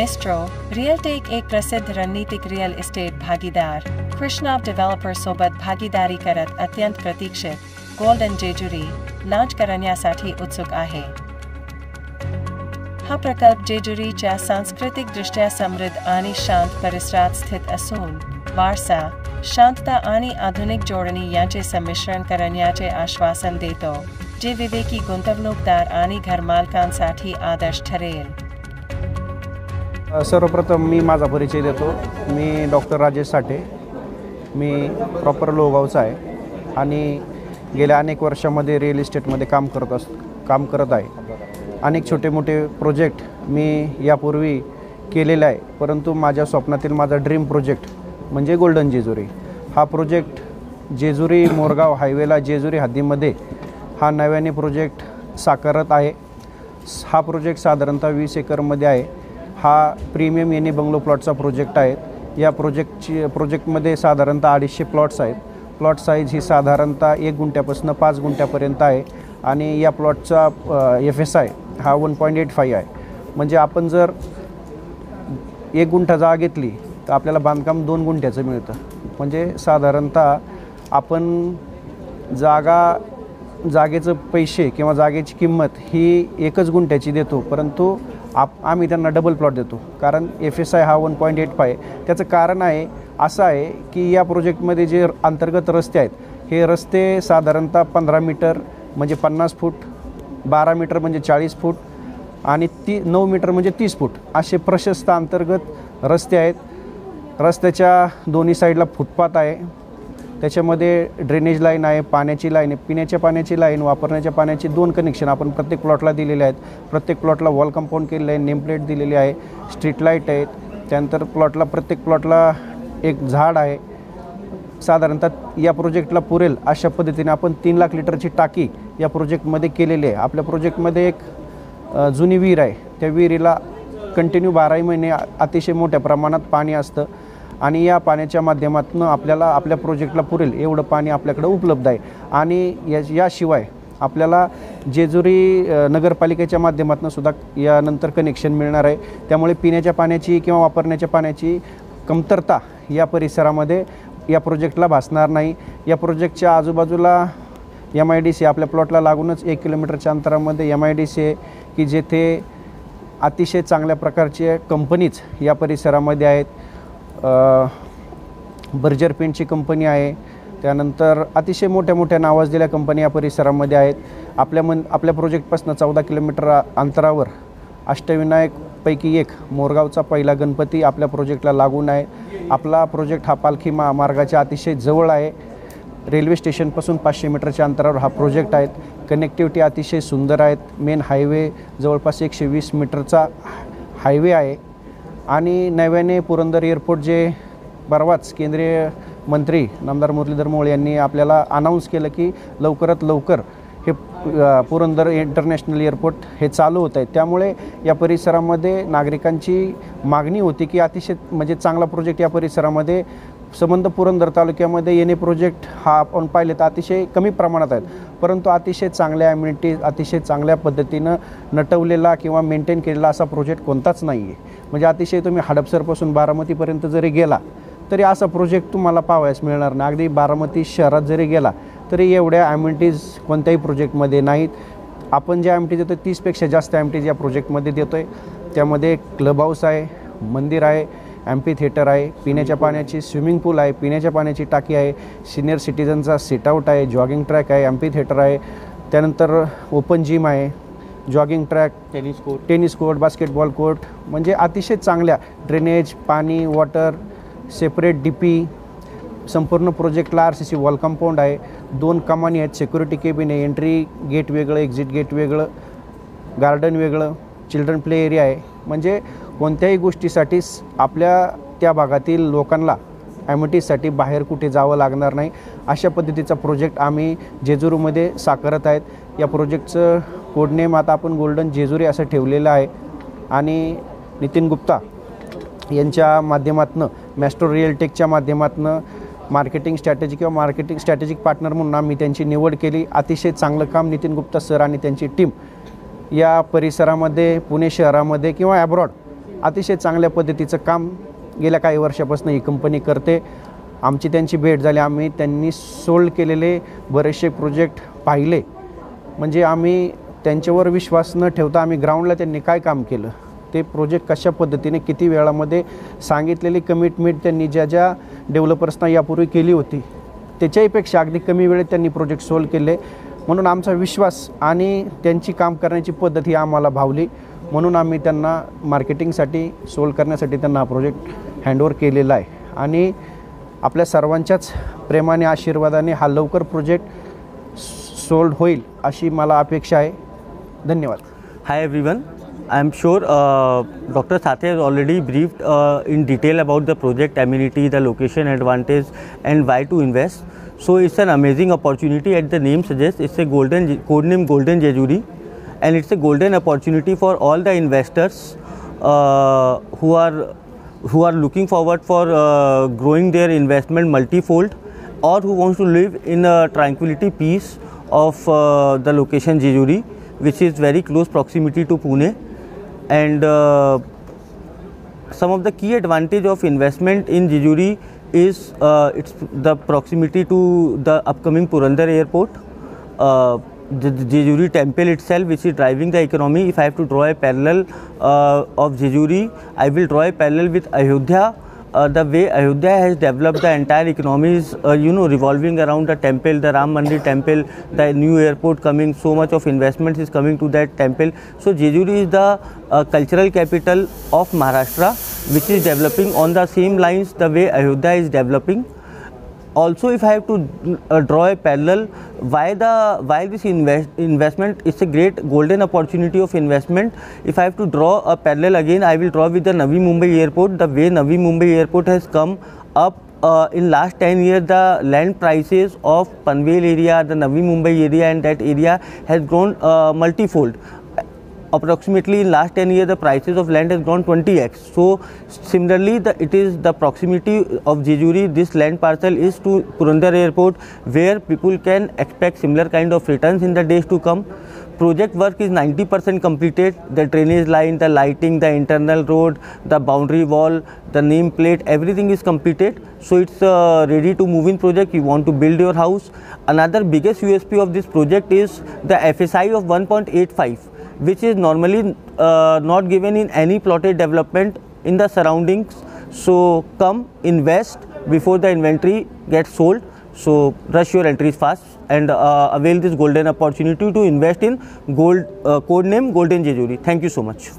Maestro रिअलटेक एक प्रसिद्ध रणनीतिक रिअल इस्टेट भागीदार कृष्णा डेव्हलपर सोबत भागीदारी करत अत्यंत प्रतीक्षित गोल्डन जेजुरी लॉन्च करण्यासाठी उत्सुक आहे। हा प्रकल्प जेजुरीच्या सांस्कृतिकदृष्ट्या समृद्ध आणि शांत परिसरात स्थित असून वारसा, शांतता आणि आधुनिक जोडणी यांचे संमिश्रण करण्याचे आश्वासन देतो, जे विवेकी गुंतवणूकदार आणि घरमालकांसाठी आदर्श ठरेल। सर्वप्रथम मी माझा परिचय देतो। मी डॉक्टर राजेश साठे, मी प्रॉपर लोहगावचा आहे आणि गेल्या अनेक वर्षामध्ये रिअल इस्टेटमध्ये काम करत आहे। अनेक छोटे मोठे प्रोजेक्ट मी यापूर्वी केलेले आहे, परंतु माझ्या स्वप्नातील माझा ड्रीम प्रोजेक्ट म्हणजे गोल्डन जेजुरी। हा प्रोजेक्ट जेजुरी मोरगाव हायवेला जेजुरी हद्दीमध्ये हा नव्याने प्रोजेक्ट साकारत आहे। हा प्रोजेक्ट साधारणतः 20 एकरमध्ये आहे। हा प्रीमियम एनी बंगलो प्लॉटचा प्रोजेक्ट आहे। या प्रोजेक्टमध्ये साधारणतः 250 प्लॉट्स आहेत। प्लॉट साईज ही साधारणतः 1 गुंठ्यापासून 5 गुंठ्यापर्यंत आहे आणि या प्लॉटचा FSI हा 1.85 आहे। म्हणजे आपण जर 1 गुंठा जागा घेतली तर आपल्याला बांधकाम 2 गुंठ्याचं मिळतं। म्हणजे साधारणतः आपण जागेचं पैसे किंवा जागेची किंमत ही 1 गुंठ्याची देतो, परंतु आम्ही त्यांना डबल प्लॉट देतो, कारण FSI हा 1.85 आहे। त्याचं कारण असं आहे की या प्रोजेक्टमध्ये जे अंतर्गत रस्ते आहेत, हे रस्ते साधारणतः 15 मीटर म्हणजे 50 फूट, 12 मीटर म्हणजे 40 फूट आणि 9 मीटर म्हणजे 30 फूट असे प्रशस्त अंतर्गत रस्ते आहेत। रस्त्याच्या दोन्ही साईडला फुटपाथ आहे, त्याच्यामध्ये ड्रेनेज लाईन आहे, पाण्याची लाईन आहे, पिण्याच्या पाण्याची लाईन, वापरण्याच्या पाण्याची 2 कनेक्शन आपण प्रत्येक प्लॉटला दिलेले आहेत। प्रत्येक प्लॉटला वॉल कंपाऊंड केलेलं आहे, नेमप्लेट दिलेली आहे, स्ट्रीट लाईट आहेत। त्यानंतर प्रत्येक प्लॉटला एक झाड आहे। साधारणतः या प्रोजेक्टला पुरेल अशा पद्धतीने आपण 3 लाख लिटरची टाकी या प्रोजेक्टमध्ये केलेली आहे। आपल्या प्रोजेक्टमध्ये एक जुनी विहीर आहे, त्या विहिरीला कंटिन्यू 12 महिने अतिशय मोठ्या प्रमाणात पाणी असतं आणि या पाण्याच्या माध्यमातून आपल्याला आपल्या प्रोजेक्टला पुरेल एवढं पाणी आपल्याकडे उपलब्ध आहे। आणि याशिवाय आपल्याला जेजुरी नगरपालिकेच्या माध्यमातून सुद्धा यानंतर कनेक्शन मिळणार आहे। त्यामुळे पिण्याच्या पाण्याची किंवा वापरण्याच्या पाण्याची कमतरता या परिसरामध्ये या प्रोजेक्टला भासणार नाही। या प्रोजेक्टच्या आजूबाजूला MIDC आपल्या प्लॉटला लागूनच 1 किलोमीटरच्या अंतरामध्ये MIDC आहे की जेथे अतिशय चांगल्या प्रकारचे कंपनीज या परिसरामध्ये आहेत। बर्जर पेंटची कंपनी आहे, त्यानंतर अतिशय मोठ्या नावाजलेल्या कंपनी या परिसरामध्ये आहेत। आपल्या प्रोजेक्टपासून 14 किलोमीटर अंतरावर अष्टविनायकपैकी एक मोरगावचा पहिला गणपती आपल्या प्रोजेक्टला लागून आहे। आपला प्रोजेक्ट हा पालखी मार्गाच्या अतिशय जवळ आहे। रेल्वे स्टेशनपासून 500 मीटरच्या अंतरावर हा प्रोजेक्ट आहे। कनेक्टिव्हिटी अतिशय सुंदर आहेत। मेन हायवे जवळपास 120 मीटरचा हायवे आहे आणि नव्याने पुरंदर एअरपोर्ट जे परवाच केंद्रीय मंत्री नामदार मुरलीधर मोहोळ यांनी आपल्याला अनाऊन्स केलं की लवकरात लवकर हे पुरंदर इंटरनॅशनल एअरपोर्ट हे चालू होत आहे। त्यामुळे या परिसरामध्ये नागरिकांची मागणी होती की अतिशय म्हणजे चांगला प्रोजेक्ट या परिसरामध्ये संबंध पुरंदर तालुक्यामध्ये येणे प्रोजेक्ट हा आपण पाहिले तर अतिशय कमी प्रमाणात आहेत, परंतु अतिशय चांगल्या ॲम्युनिटीज अतिशय चांगल्या पद्धतीनं नटवलेला किंवा मेंटेन केलेला असा प्रोजेक्ट कोणताच नाही आहे। म्हणजे अतिशय तुम्ही हडपसरपासून बारामतीपर्यंत जरी गेला तरी असा प्रोजेक्ट तुम्हाला पाहावयास मिळणार नाही। अगदी बारामती शहरात जरी गेला तरी एवढ्या ॲम्युनिटीज कोणत्याही प्रोजेक्टमध्ये नाहीत। आपण ज्या ॲम्युनिटीज देतो 30पेक्षा जास्त ॲम्युनिटीज या प्रोजेक्टमध्ये देतो आहे। त्यामध्ये क्लब हाऊस आहे, मंदिर आहे, ॲम्पी थिएटर आहे, पिण्याच्या पाण्याची स्विमिंग पूल आहे, पिण्याच्या पाण्याची टाकी आहे, सिनियर सिटीजनचा सिटआउट आहे, जॉगिंग ट्रॅक आहे, ॲम्पी थिएटर आहे, त्यानंतर ओपन जिम आहे, jogging track, tennis court, basketball court, म्हणजे अतिशय चांगल्या ड्रेनेज, पाणी, वॉटर, सेपरेट DP, संपूर्ण प्रोजेक्टला RCC वॉल कंपाऊंड आहे, 2 कमानी आहेत, सिक्युरिटी केबिन आहे, एंट्री गेट वेगळं, एक्झिट गेट वेगळं, गार्डन वेगळं, चिल्ड्रन प्ले एरिया आहे। म्हणजे कोणत्याही गोष्टीसाठी आपल्या त्या भागातील लोकांना ॲम्युनिटीजसाठी बाहेर कुठे जावं लागणार नाही अशा पद्धतीचा प्रोजेक्ट आम्ही जेजुरीमध्ये साकारत आहेत। या प्रोजेक्टचं कोडनेम आता आपण गोल्डन जेजुरी असं ठेवलेलं आहे आणि नितीन गुप्ता यांच्या माध्यमातून मेस्ट्रो रिअलटेकच्या माध्यमातून मार्केटिंग स्ट्रॅटेजिक पार्टनर म्हणून आम्ही त्यांची निवड केली। अतिशय चांगलं काम नितीन गुप्ता सर आणि त्यांची टीम या परिसरामध्ये पुणे शहरामध्ये किंवा ॲब्रॉड अतिशय चांगल्या पद्धतीचं काम गेल्या काही वर्षापासून ही कंपनी करते. आमची त्यांची भेट झाली, आम्ही त्यांनी सोल्ड केलेले बरेचसे प्रोजेक्ट पाहिले. म्हणजे आम्ही त्यांच्यावर विश्वास न ठेवता आम्ही ग्राउंडला त्यांनी काय काम केलं, ते प्रोजेक्ट कशा पद्धतीने किती वेळामध्ये सांगितलेली कमिटमेंट त्यांनी ज्या डेव्हलपर्सना यापूर्वी केली होती त्याच्याहीपेक्षा अगदी कमी वेळेत त्यांनी प्रोजेक्ट सोल्व केले. म्हणून आमचा विश्वास आणि त्यांची काम करण्याची पद्धत ही आम्हाला भावली. म्हणून आम्ही त्यांना मार्केटिंगसाठी सोल्व करण्यासाठी त्यांना हा प्रोजेक्ट हँडओव्हर केलेला आहे. आणि आपल्या सर्वांच्याच प्रेमाने आशीर्वादाने हा लवकर प्रोजेक्ट सोल्ड होईल अशी मला अपेक्षा आहे. धन्यवाद. Hi everyone, I am sure Dr. Sathe has already briefed in detail about the project amenity, the location advantage and why to invest. So it's an amazing opportunity, as the name suggests. It's a codename Golden Jejuri, and it's a golden opportunity for all the investors who are looking forward for growing their investment multifold, or who wants to live in a tranquility peace of the location Jejuri, which is very close proximity to Pune. And some of the key advantage of investment in Jejuri is it's the proximity to the upcoming Purandar airport, the Jejuri temple itself, which is driving the economy. If I have to draw a parallel of Jejuri, I will draw a parallel with Ayodhya. The way Ayodhya has developed the entire economy is revolving around the temple, the Ram Mandir temple, the new airport coming, so much of investments is coming to that temple. So Jejuri is the cultural capital of Maharashtra, which is developing on the same lines the way Ayodhya is developing. Also, if I have to draw a parallel, why this investment is a great golden opportunity of investment. If I have to draw a parallel again, I will draw with the Navi Mumbai airport. The way Navi Mumbai airport has come up in last 10 years, the land prices of Panvel area, the Navi Mumbai area and that area has grown multifold. Approximately in last 10 years the prices of land has grown 20x. So similarly it is the proximity of Jejuri, this land parcel is to Purandar airport, where people can expect similar kind of returns in the days to come. Project work is 90% completed. The drainage line, the lighting, the internal road, the boundary wall, the name plate, everything is completed. So it's ready to move in project. You want to build your house. Another biggest USP of this project is the FSI of 1.85, which is normally not given in any plotted development in the surroundings. So come invest before the inventory gets sold. So rush your entries fast and avail this golden opportunity to invest in codename Golden Jejuri. Thank you so much.